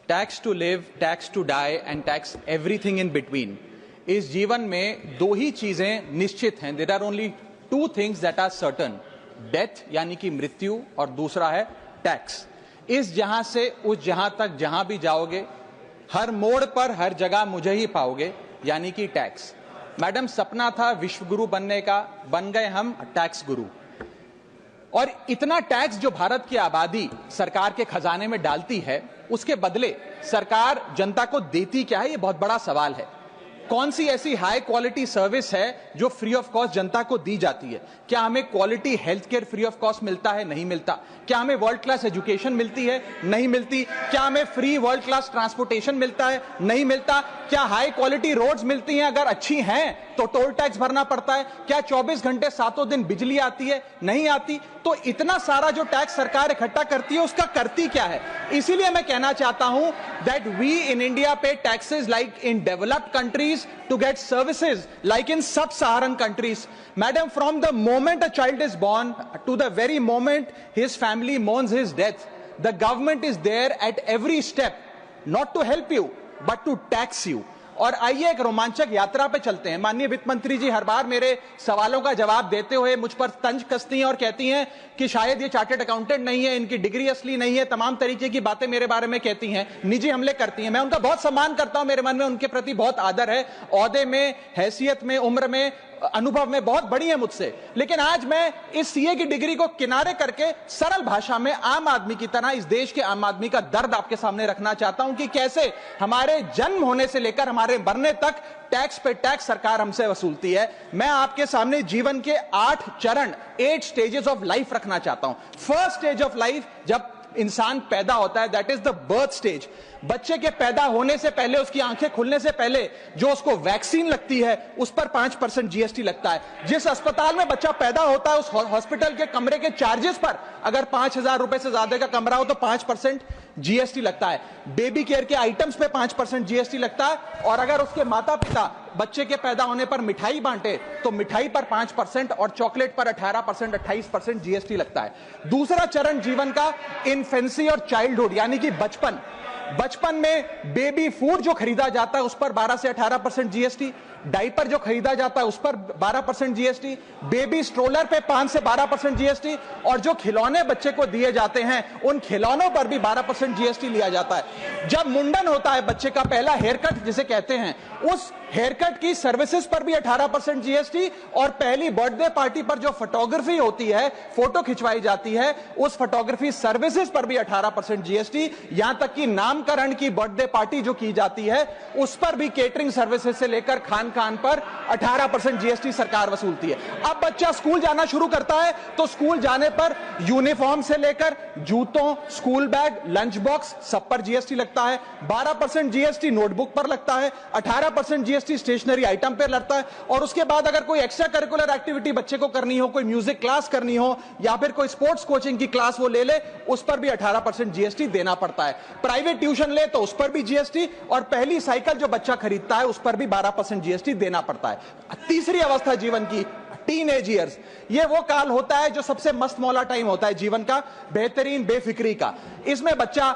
Tax to live, tax to die and tax everything in between. इस जीवन में दो ही चीजें निश्चित हैं। There are only two things that are certain, death यानी कि मृत्यु, और दूसरा है टैक्स। इस जहां से उस जहां तक जहां भी जाओगे, हर मोड़ पर हर जगह मुझे ही पाओगे, यानी कि टैक्स। मैडम, सपना था विश्वगुरु बनने का, बन गए हम टैक्स गुरु। और इतना टैक्स जो भारत की आबादी सरकार के खजाने में डालती है, उसके बदले सरकार जनता को देती क्या है, यह बहुत बड़ा सवाल है। कौन सी ऐसी हाई क्वालिटी सर्विस है जो फ्री ऑफ कॉस्ट जनता को दी जाती है? क्या हमें quality health care free of cost मिलता है? नहीं मिलता। क्या हमें वर्ल्ड क्लास एजुकेशन मिलती है? नहीं मिलती। क्या हमें फ्री वर्ल्ड क्लास ट्रांसपोर्टेशन मिलता है? नहीं मिलता। क्या हाई क्वालिटी रोड्स मिलती हैं? अगर अच्छी हैं तो टोल टैक्स भरना पड़ता है। क्या 24 घंटे सातों दिन बिजली आती है? नहीं आती। तो इतना सारा जो टैक्स सरकार इकट्ठा करती है, उसका करती क्या है? इसीलिए मैं कहना चाहता हूं दैट वी इन इंडिया पे taxes like in developed countries to get services like in sub-Saharan countries. Madam, from the moment a child is born to the very moment his family mourns his death, the government is there at every step, not to help you, but to tax you. और आइए एक रोमांचक यात्रा पे चलते हैं। माननीय वित्त मंत्री जी हर बार मेरे सवालों का जवाब देते हुए मुझ पर तंज कसती हैं और कहती हैं कि शायद ये चार्टर्ड अकाउंटेंट नहीं है, इनकी डिग्री असली नहीं है, तमाम तरीके की बातें मेरे बारे में कहती हैं, निजी हमले करती हैं। मैं उनका बहुत सम्मान करता हूं, मेरे मन में उनके प्रति बहुत आदर है। ओहदे में, हैसियत में, उम्र में, अनुभव में बहुत बड़ी है मुझसे। लेकिन आज मैं इस सीए की डिग्री को किनारे करके सरल भाषा में आम आदमी की तरह इस देश के आम आदमी का दर्द आपके सामने रखना चाहता हूं कि कैसे हमारे जन्म होने से लेकर हमारे मरने तक टैक्स पे टैक्स सरकार हमसे वसूलती है। मैं आपके सामने जीवन के 8 चरण, 8 स्टेजेस ऑफ लाइफ रखना चाहता हूं। फर्स्ट स्टेज ऑफ लाइफ, जब इंसान पैदा होता है, that is the birth stage. बच्चे के पैदा होने से पहले, उसकी आंखें खुलने से पहले जो उसको वैक्सीन लगती है, उस पर 5% जीएसटी लगता है। जिस अस्पताल में बच्चा पैदा होता है, उस हॉस्पिटल के कमरे के चार्जेस पर अगर 5,000 रुपए से ज्यादा का कमरा हो तो 5% जीएसटी लगता है। बेबी केयर के आइटम्स पे 5% जीएसटी लगता है। और अगर उसके माता पिता बच्चे के पैदा होने पर मिठाई बांटे तो मिठाई पर 5% और चॉकलेट पर 18%, 28% जीएसटी लगता है। दूसरा चरण जीवन का, इन्फेंसी और चाइल्डहुड, यानी कि बचपन। बचपन में बेबी फूड जो खरीदा जाता है उस पर 12 से 18% जीएसटी, डाइपर जो खरीदा जाता है उस पर 12% जीएसटी, बेबी स्ट्रोलर पे 5 से 12% जीएसटी, और जो खिलौने बच्चे को दिए जाते हैं उन खिलौनों पर भी 12% जीएसटी लिया जाता है। जब मुंडन होता है बच्चे का, पहला हेयर कट जिसे कहते हैं, उस हेयर कट की सर्विसेज पर भी 18% जीएसटी, और पहली बर्थडे पार्टी पर जो फोटोग्राफी होती है, फोटो खिंचवाई जाती है, उस फोटोग्राफी सर्विसेज पर भी 18% जीएसटी। यहां तक कि नामकरण की बर्थडे पार्टी जो की जाती है उस पर भी केटरिंग सर्विसेज से लेकर खान पर 18% जीएसटी सरकार वसूलती है। अब बच्चा स्कूल जाना शुरू करता है तो स्कूल जाने पर यूनिफॉर्म से लेकर जूतों, स्कूल बैग, लंच बॉक्स, सब पर जीएसटी लगता है। 12% जीएसटी नोटबुक पर लगता है, 18% जीएसटी स्टेशनरी आइटम पर लगता है। और उसके बाद अगर कोई एक्स्ट्रा करिकुलर एक्टिविटी बच्चे को करनी हो, कोई म्यूजिक क्लास करनी हो या फिर कोई स्पोर्ट्स कोचिंग की क्लास वो ले ले, उस पर भी 18% जीएसटी देना पड़ता है। प्राइवेट ट्यूशन ले तो उस पर भी जीएसटी, और पहली साइकिल जो बच्चा खरीदता है उस पर भी 12% जीएसटी देना पड़ता है। तीसरी अवस्था जीवन की, टीनेज ईयर्स, ये वो काल होता है जो सबसे मस्त मौला टाइम होता है जीवन का, बेहतरीन बेफिक्री का। इसमें बच्चा,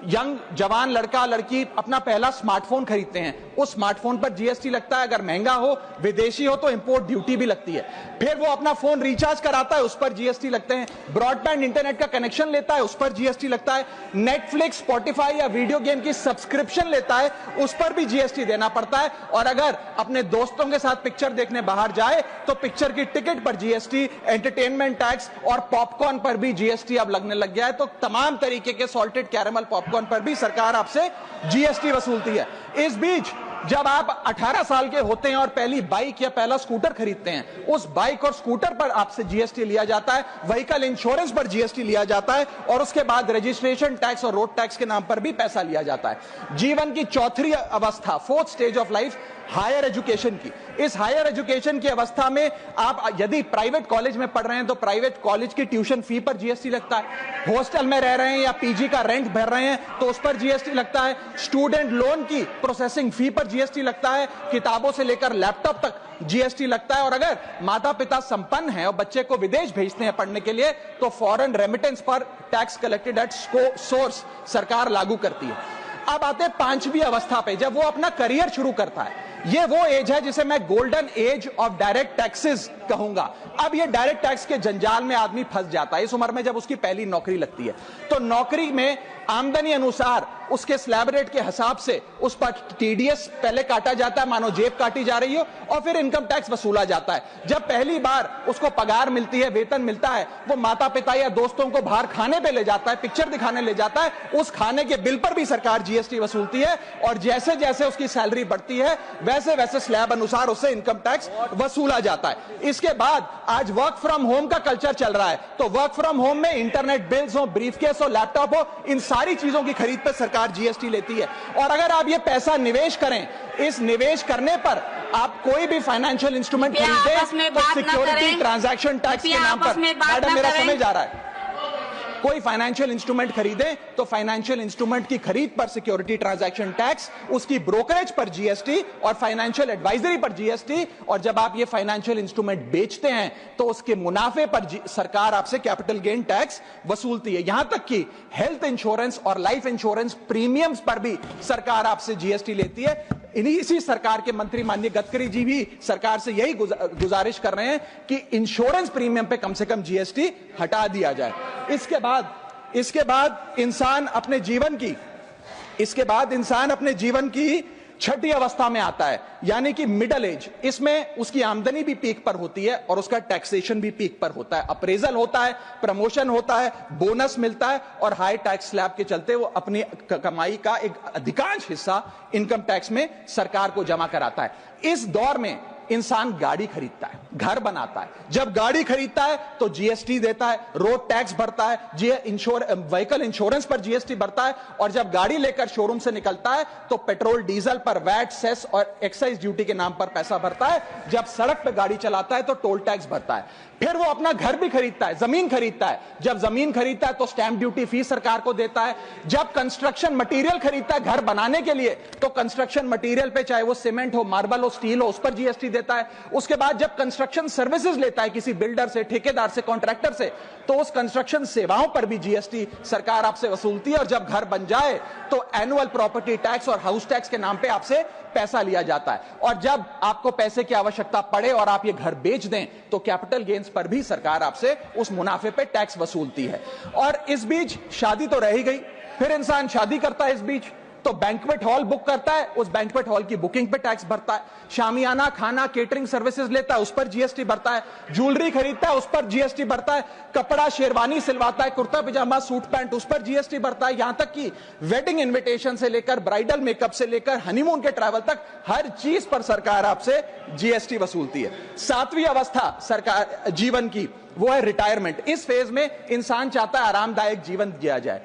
यंग जवान लड़का लड़की अपना पहला स्मार्टफोन खरीदते हैं। उस स्मार्टफोन पर जीएसटी लगता है, अगर महंगा हो, विदेशी हो तो इंपोर्ट ड्यूटी भी लगती है। फिर वो अपना फोन रिचार्ज कराता है, उस पर जीएसटी लगते हैं। ब्रॉडबैंड इंटरनेट का कनेक्शन लेता है, उस पर जीएसटी लगता है। नेटफ्लिक्स, स्पॉटिफाई या वीडियो गेम की सब्सक्रिप्शन लेता है, उस पर भी जीएसटी देना पड़ता है। और अगर अपने दोस्तों के साथ पिक्चर देखने बाहर जाए तो पिक्चर की टिकट पर जीएसटी, एंटरटेनमेंट टैक्स और पॉपकॉर्न पर भी जीएसटी अब लगने लग गया है। तो तमाम तरीके के सॉल्टेड कैरेमल पॉपकॉर्न पर भी सरकार आपसे जीएसटी वसूलती है। इस बीच जब आप 18 साल के होते हैं और पहली बाइक या पहला स्कूटर खरीदते हैं, उस बाइक और स्कूटर पर आपसे जीएसटी लिया जाता है, व्हीकल इंश्योरेंस पर जीएसटी लिया जाता है, और उसके बाद रजिस्ट्रेशन टैक्स और रोड टैक्स के नाम पर भी पैसा लिया जाता है। जीवन की चौथी अवस्था, fourth stage of life, higher education की। इस हायर एजुकेशन की अवस्था में आप यदि प्राइवेट कॉलेज में पढ़ रहे हैं तो प्राइवेट कॉलेज की ट्यूशन फी पर जीएसटी लगता है। हॉस्टल में रह रहे हैं या पीजी का रेंट भर रहे हैं तो उस पर जीएसटी लगता है। स्टूडेंट लोन की प्रोसेसिंग फी पर जीएसटी लगता है। किताबों से लेकर लैपटॉप तक जीएसटी लगता है। और अगर माता पिता संपन्न हैं और बच्चे को विदेश भेजते हैं पढ़ने के लिए तो फॉरेन रेमिटेंस पर टैक्स कलेक्टेड एट सोर्स सरकार लागू करती है। अब आते हैं 5वीं अवस्था पे, जब वो अपना करियर शुरू करता है। ये वो एज है जिसे मैं golden age of direct taxes कहूंगा। अब ये डायरेक्ट टैक्स के जंजाल में आदमी फंस जाता है इस उम्र में, जब उसकी पहली नौकरी लगती है। तो नौकरी में आमदनी अनुसार उसके स्लैब रेट के हिसाब से उस पर टीडीएस पहले काटा जाता है, मानो जेब काटी जा रही हो, और फिर इनकम टैक्स वसूला जाता है। जब पहली बार उसको पगार मिलती है, वेतन मिलता है, वो माता पिता या दोस्तों को बाहर खाने पे ले जाता है, पिक्चर दिखाने ले जाता है, उस खाने के बिल पर भी सरकार जीएसटी वसूलती है। और जैसे जैसे उसकी सैलरी बढ़ती है वैसे वैसे स्लैब अनुसार उससे इनकम टैक्स वसूला जाता है। इसके बाद आज वर्क फ्रॉम होम का कल्चर चल रहा है, तो वर्क फ्रॉम होम में इंटरनेट बिल्स हो, ब्रीफकेस हो, लैपटॉप हो, इन सारी चीजों की खरीद पर सरकार जीएसटी लेती है। और अगर आप ये पैसा निवेश करें, इस निवेश करने पर आप कोई भी फाइनेंशियल इंस्ट्रूमेंट खरीदें तो सिक्योरिटी ट्रांजैक्शन टैक्स के नाम पर, मैडम मेरा समय जा रहा है, कोई फाइनेंशियल इंस्ट्रूमेंट खरीदे तो फाइनेंशियल इंस्ट्रूमेंट की खरीद पर सिक्योरिटी ट्रांजैक्शन टैक्स, उसकी ब्रोकरेज पर जीएसटी और फाइनेंशियल एडवाइजरी पर जीएसटी, और जब आप ये फाइनेंशियल इंस्ट्रूमेंट बेचते हैं तो उसके मुनाफे पर सरकार आपसे कैपिटल गेन टैक्स वसूलती है। यहां तक कि हेल्थ इंश्योरेंस और लाइफ इंश्योरेंस प्रीमियम्स पर भी सरकार आपसे जीएसटी लेती है। इसी सरकार के मंत्री माननीय गडकरी जी भी सरकार से यही गुजारिश कर रहे हैं कि इंश्योरेंस प्रीमियम पे कम से कम जीएसटी हटा दिया जाए। इसके बाद इंसान अपने जीवन की छठी अवस्था में आता है, यानी कि मिडिल एज। इसमें उसकी आमदनी भी पीक पर होती है और उसका टैक्सेशन भी पीक पर होता है, अप्रेजल होता है, प्रमोशन होता है, बोनस मिलता है, और हाई टैक्स स्लैब के चलते वो अपनी कमाई का एक अधिकांश हिस्सा इनकम टैक्स में सरकार को जमा कराता है। इस दौर में इंसान गाड़ी खरीदता है, घर बनाता है। जब गाड़ी खरीदता है तो जीएसटी देता है, रोड टैक्स भरता है, व्हीकल इंश्योरेंस पर जीएसटी भरता है, और जब गाड़ी लेकर शोरूम से निकलता है तो पेट्रोल डीजल पर वैट, सेस और एक्साइज ड्यूटी के नाम पर पैसा भरता है। जब सड़क पर गाड़ी चलाता है तो टोल टैक्स भरता है। फिर वो अपना घर भी खरीदता है, जमीन खरीदता है। जब जमीन खरीदता है तो स्टैंप ड्यूटी फीस सरकार को देता है। जब कंस्ट्रक्शन मटेरियल खरीदता है घर बनाने के लिए तो कंस्ट्रक्शन मटेरियल पे, चाहे वो सीमेंट हो, मार्बल हो, स्टील हो, उस पर जीएसटी देता है। उसके बाद जब कंस्ट्रक्शन सर्विसेज लेता है किसी बिल्डर से, ठेकेदार से, कॉन्ट्रैक्टर से, तो उस कंस्ट्रक्शन सेवाओं पर भी जीएसटी सरकार आपसे वसूलती है। और जब घर बन जाए तो एनुअल प्रॉपर्टी टैक्स और हाउस टैक्स के नाम पे आपसे पैसा लिया जाता है। और जब आपको पैसे की आवश्यकता पड़े और आप ये घर बेच दें तो कैपिटल गेन्स पर भी सरकार आपसे उस मुनाफे पे टैक्स वसूलती है। और इस बीच शादी तो रह ही गई, फिर इंसान शादी करता है, इस बीच तो बैंक्वेट हॉल बुक करता है, उस बैंक्वेट हॉल की बुकिंग पे टैक्स भरता है। शामियाना, खाना, केटरिंग सर्विसेज लेता है, उस पर जीएसटी भरता है। ज्वेलरी खरीदता है, उस पर जीएसटी भरता है। कपड़ा, शेरवानी सिलवाता है, कुर्ता पजामा, सूट पैंट, उस पर जीएसटी भरता है। यहां तक कि वेडिंग इन्विटेशन से लेकर, ब्राइडल मेकअप से लेकर, हनीमून के ट्रैवल तक हर चीज पर सरकार आपसे जीएसटी वसूलती है। 7वीं अवस्था सरकार जीवन की वो है रिटायरमेंट। इस फेज में इंसान चाहता है आरामदायक जीवन जिया जाए,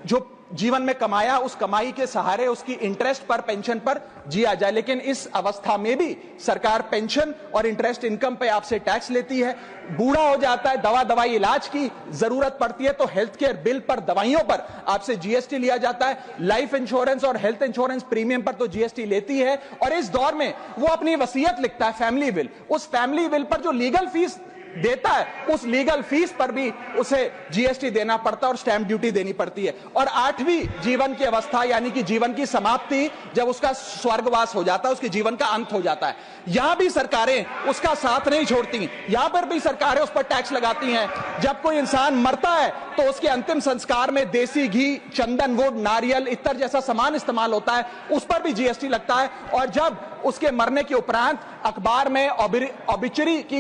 जो जीवन में कमाया उस कमाई के सहारे उसकी इंटरेस्ट पर, पेंशन पर जिया जाए। लेकिन इस अवस्था में भी सरकार पेंशन और इंटरेस्ट इनकम पे आपसे टैक्स लेती है। बूढ़ा हो जाता है, दवाई इलाज की जरूरत पड़ती है तो हेल्थ केयर बिल पर, दवाइयों पर आपसे जीएसटी लिया जाता है। लाइफ इंश्योरेंस और हेल्थ इंश्योरेंस प्रीमियम पर तो जीएसटी लेती है। और इस दौर में वो अपनी वसीयत लिखता है, फैमिली विल। उस फैमिली विल पर जो लीगल फीस देता है, उस लीगल फीस पर भी उसे जीएसटी देना पड़ता है और स्टैंप ड्यूटी देनी पड़ती है। और 8वीं जीवन की अवस्था, यानी कि जीवन की समाप्ति, जब उसका स्वर्गवास हो जाता है, उसके जीवन का अंत हो जाता है, यहां भी सरकारें उसका साथ नहीं छोड़ती। यहां पर भी सरकारें उस पर टैक्स लगाती हैं। जब कोई इंसान मरता है तो उसके अंतिम संस्कार में देसी घी, चंदन, वुड, नारियल, इत्तर जैसा सामान इस्तेमाल होता है, उस पर भी जीएसटी लगता है। और जब उसके मरने के उपरांत अखबार में ऑबिचरी की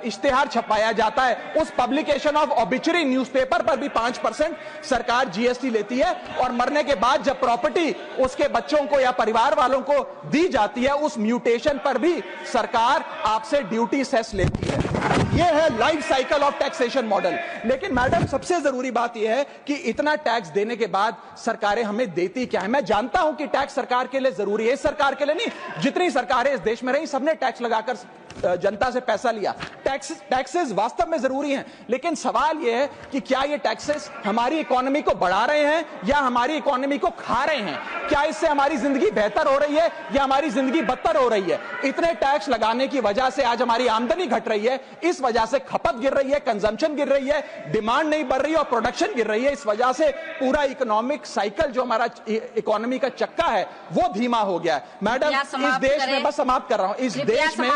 इश्तेहार छपाया जाता है, उस पब्लिकेशन ऑफ ऑबिचरी न्यूज़पेपर पर भी 5% सरकार जीएसटी लेती है। और मरने के बाद जब प्रॉपर्टी उसके बच्चों को या परिवार वालों को दी जाती है, उस म्यूटेशन पर भी सरकार आपसे ड्यूटी सेस लेती है। यह है life cycle of taxation model. लेकिन मैडम, सबसे जरूरी बात यह है कि इतना टैक्स देने के बाद सरकारें हमें देती क्या है। मैं जानता हूं कि टैक्स सरकार के लिए जरूरी है, इस सरकार के लिए नहीं, जितनी सरकारें इस देश में रही सबने टैक्स लगाकर जनता से पैसा लिया। टैक्सेस वास्तव में जरूरी हैं, लेकिन सवाल यह है कि क्या ये टैक्सेस हमारी इकोनॉमी को बढ़ा रहे हैं या हमारी इकोनॉमी को खा रहे हैं? क्या इससे हमारी जिंदगी बेहतर हो रही है या हमारी जिंदगी बदतर हो रही है? इतने टैक्स लगाने की वजह से आज हमारी आमदनी घट रही है, इस वजह से खपत गिर रही है, कंजम्पशन गिर रही है, डिमांड नहीं बढ़ रही है और प्रोडक्शन गिर रही है। इस वजह से पूरा इकोनॉमिक साइकिल जो हमारा इकोनॉमी का चक्का है वो धीमा हो गया है। मैडम, इस देश में, बस समाप्त कर रहा हूं, इस देश में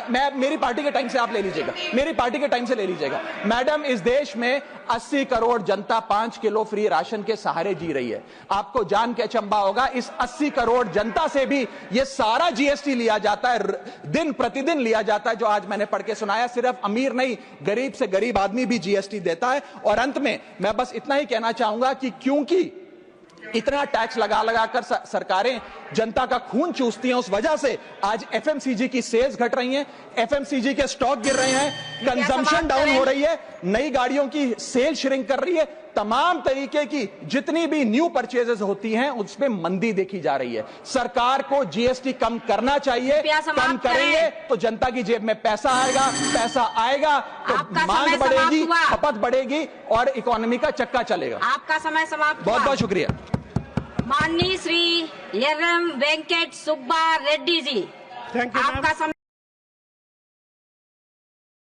मैं मेरी पार्टी के टाइम से आप ले लीजिएगा, मेरी पार्टी के टाइम से ले लीजिएगा। मैडम, इस देश में 80 करोड़ जनता 5 किलो फ्री राशन के सहारे जी रही है। आपको जान के अचंभा होगा, इस 80 करोड़ जनता से भी ये सारा जीएसटी लिया जाता है, दिन प्रतिदिन लिया जाता है, जो आज मैंने पढ़ के सुनाया। सिर्फ अमीर नहीं, गरीब से गरीब आदमी भी जीएसटी देता है। और अंत में मैं बस इतना ही कहना चाहूंगा कि क्योंकि इतना टैक्स लगा लगाकर सरकारें जनता का खून चूसती हैं, उस वजह से आज एफएमसीजी की सेल्स घट रही हैं, एफएमसीजी के स्टॉक गिर रहे हैं, कंजम्पशन डाउन हो रही है, नई गाड़ियों की सेल श्रिंक कर रही है, तमाम तरीके की जितनी भी न्यू परचेजेस होती हैं उसमें मंदी देखी जा रही है। सरकार को जीएसटी कम करना चाहिए, कम करेंगे तो जनता की जेब में पैसा आएगा तो मांग बढ़ेगी, खपत बढ़ेगी और इकोनॉमी का चक्का चलेगा। आपका समय समाप्त। बहुत बहुत शुक्रिया। माननीय श्री एम वेंकट सुब्बा रेड्डी जी, आपका समय